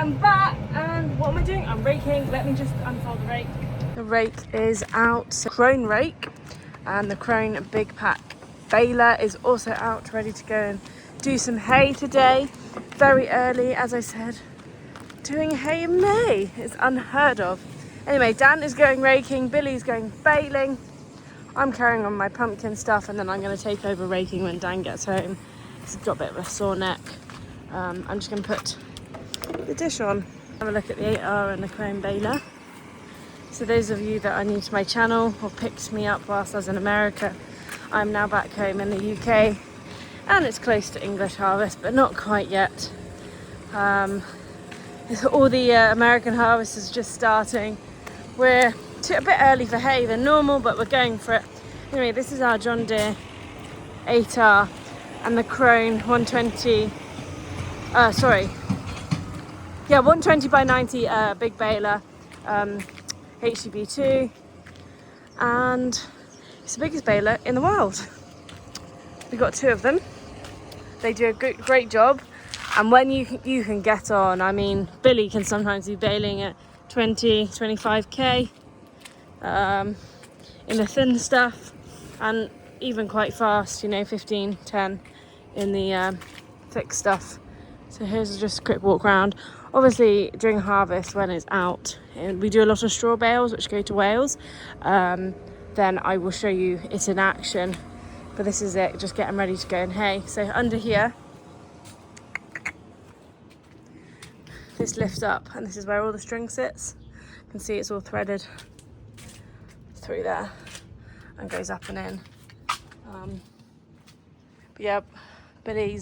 am back, and what am I doing? I'm raking. Let me just unfold the rake. The rake is out. Krone Rake and the Krone Big Pack Baler is also out, ready to go and do some hay today. Very early, as I said. Doing hay in May is unheard of. Anyway, Dan is going raking, Billy's going baling. I'm carrying on my pumpkin stuff, and then I'm going to take over raking when Dan gets home. He's got a bit of a sore neck. I'm just going to put the dish on. Have a look at the 8R and the Krone Baler. So those of you that are new to my channel or picked me up whilst I was in America, I'm now back home in the UK, and it's close to English harvest, but not quite yet. All the American harvest is just starting. We're a bit early for hay than normal, but we're going for it. Anyway, this is our John Deere 8R and the Krone 120, 120 by 90 big baler, HCB2, and it's the biggest baler in the world. We've got two of them. They do a great job, and when you can get on, I mean, Billy can sometimes be baling at 20-25k in the thin stuff, and even quite fast, 15-10 in the thick stuff. So here's just a quick walk around. Obviously during harvest, when it's out, and we do a lot of straw bales which go to Wales, then I will show you it in action. But this is it, just getting ready to go in hay. So under here, this lifts up, and this is where all the string sits. You can see it's all threaded through there and goes up and in. But yeah, Billy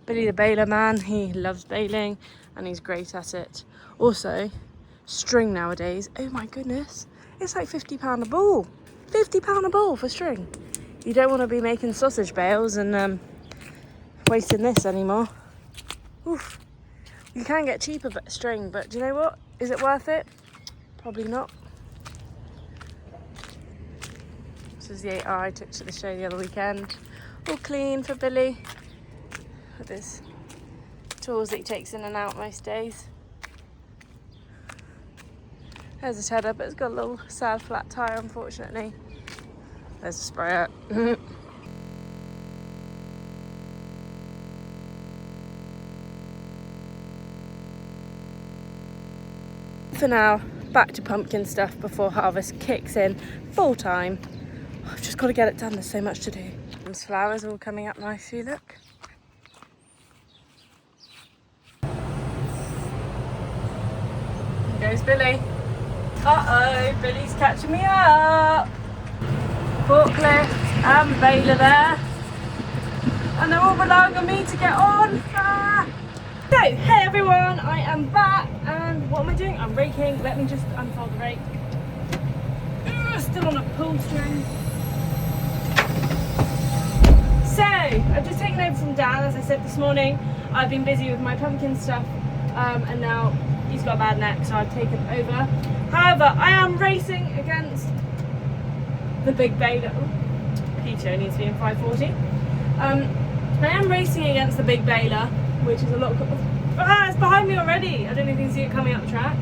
the baler man, he loves baling and he's great at it. Also, string nowadays, oh my goodness, it's like £50 a ball. £50 a ball for string. You don't want to be making sausage bales and wasting this anymore. Oof. You can get cheaper string, but do you know what? Is it worth it? Probably not. This is the 8R I took to the show the other weekend. All clean for Billy, with his tools that he takes in and out most days. There's a cheddar, but it's got a little sad flat tyre, unfortunately. There's a sprayer. For now, back to pumpkin stuff before harvest kicks in full time. I've just got to get it done, there's so much to do. These flowers all coming up nicely, look. Here goes Billy. Uh-oh, Billy's catching me up. Forklift and baler there. And they're all relying on me to get on. So, hey everyone, I am back, and what am I doing? I'm raking. Let me just unfold the rake. Still on a pull string. So, I've just taken over from Dan, as I said this morning. I've been busy with my pumpkin stuff, and now he's got a bad neck, so I've taken over. However, I am racing against the big baler. Peter needs to be in 540. I am racing against the big baler, which is a lot. It's behind me already. I don't know if you can see it coming up the track.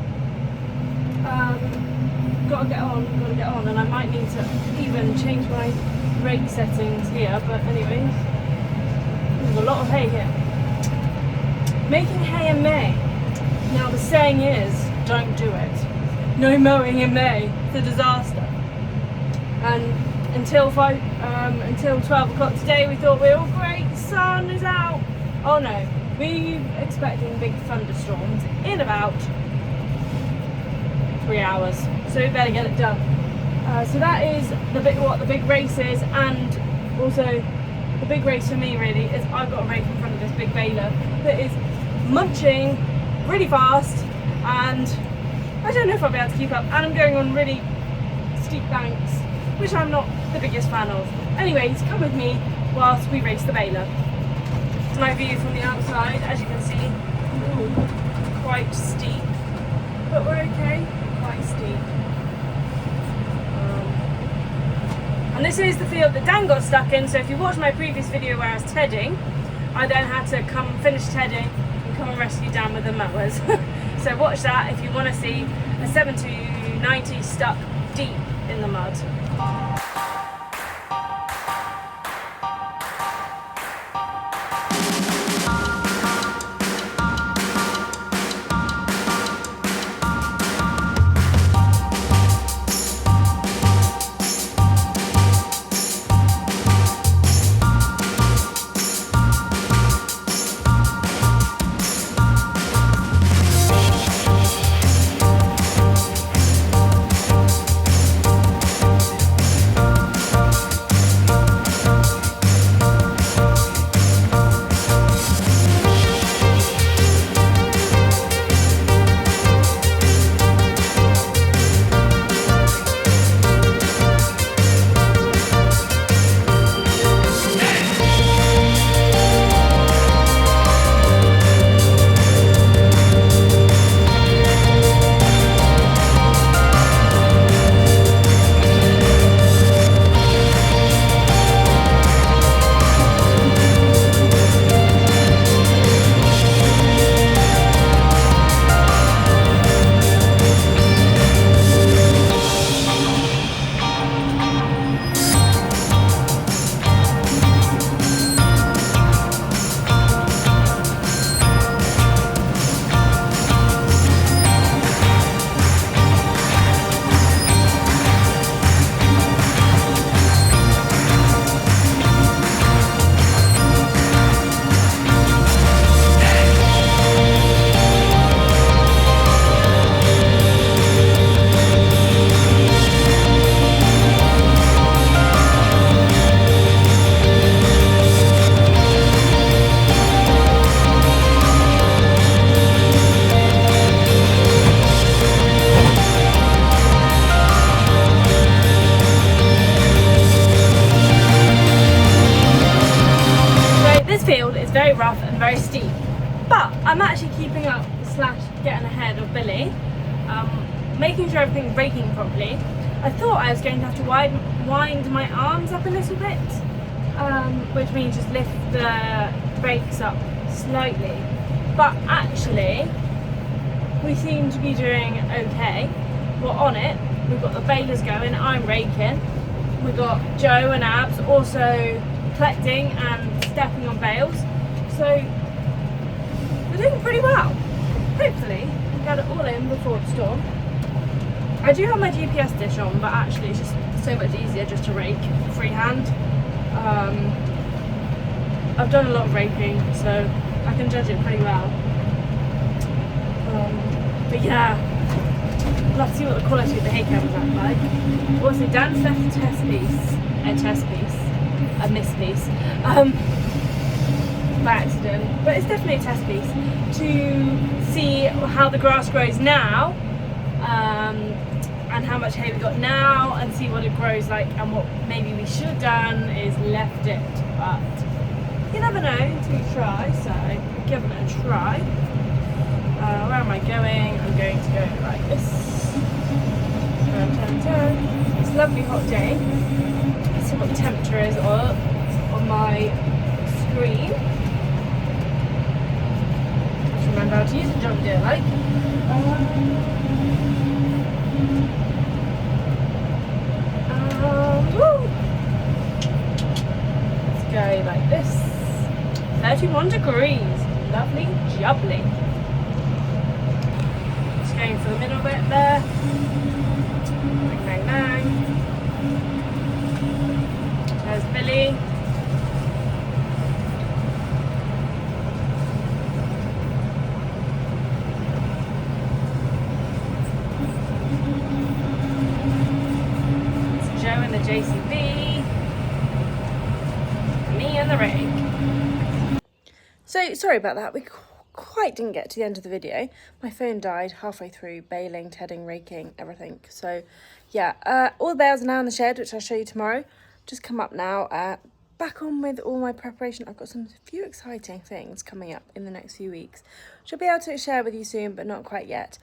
Gotta get on, and I might need to even change my rake settings here, but anyway, there's a lot of hay here. Making hay in May. Now the saying is, don't do it. No mowing in May. It's a disaster. And until 12 o'clock today, we thought we were all great, the sun is out. Oh no, we're expecting big thunderstorms in about 3 hours, so we better get it done. So that is what the big race is, and also the big race for me really is I've got a rake in front of this big baler that is munching really fast, and I don't know if I'll be able to keep up, and I'm going on really steep banks, which I'm not the biggest fan of. Anyways, come with me whilst we race the baler. My view from the outside, as you can see, quite steep, but we're okay, quite steep. And this is the field that Dan got stuck in, so if you watched my previous video where I was tedding, I then had to come finish tedding and come and rescue Dan with the mowers. So watch that if you want to see a 7290 stuck deep in the mud. Field is very rough and very steep, but I'm actually keeping up / getting ahead of Billy, making sure everything's raking properly. I thought I was going to have to wind my arms up a little bit, which means just lift the brakes up slightly, but actually we seem to be doing okay. We're on it, we've got the balers going, I'm raking, we've got Joe and Abs also collecting and stepping on bales, so we're doing pretty well. Hopefully we'll get it all in before the storm. I do have my GPS dish on, but actually it's just so much easier just to rake freehand. I've done a lot of raking, so I can judge it pretty well. But yeah, we'll have to see what the quality of the hay cameras look like. Also, Dan's left a miss piece, by accident, but it's definitely a test piece to see how the grass grows now, and how much hay we got now, and see what it grows like, and what maybe we should have done is left it, but you never know until you try, so we're giving it a try. Where am I going? I'm going to go like this. Turn, turn, turn. It's a lovely hot day. Let's see what the temperature is on my screen. Just remember how to use the John Deere like. Woo. Let's go like this. 31 degrees. Lovely jubbly. Just going for the middle bit there. Bang, bang, bang. There's Billy. It's Joe and the JCB. Me and the rake. So, sorry about that. We quite didn't get to the end of the video. My phone died halfway through baling, tedding, raking, everything. So, yeah, all the bales are now in the shed, which I'll show you tomorrow. Just come up now, back on with all my preparation. I've got a few exciting things coming up in the next few weeks, which I'll be able to share with you soon, but not quite yet.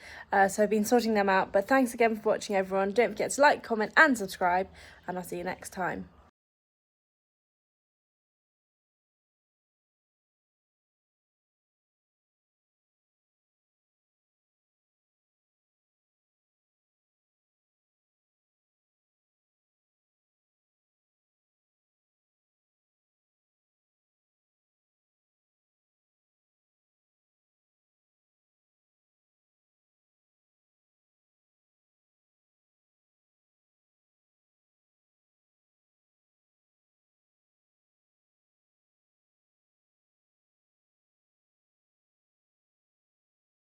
So I've been sorting them out, but thanks again for watching, everyone. Don't forget to like, comment and subscribe, and I'll see you next time.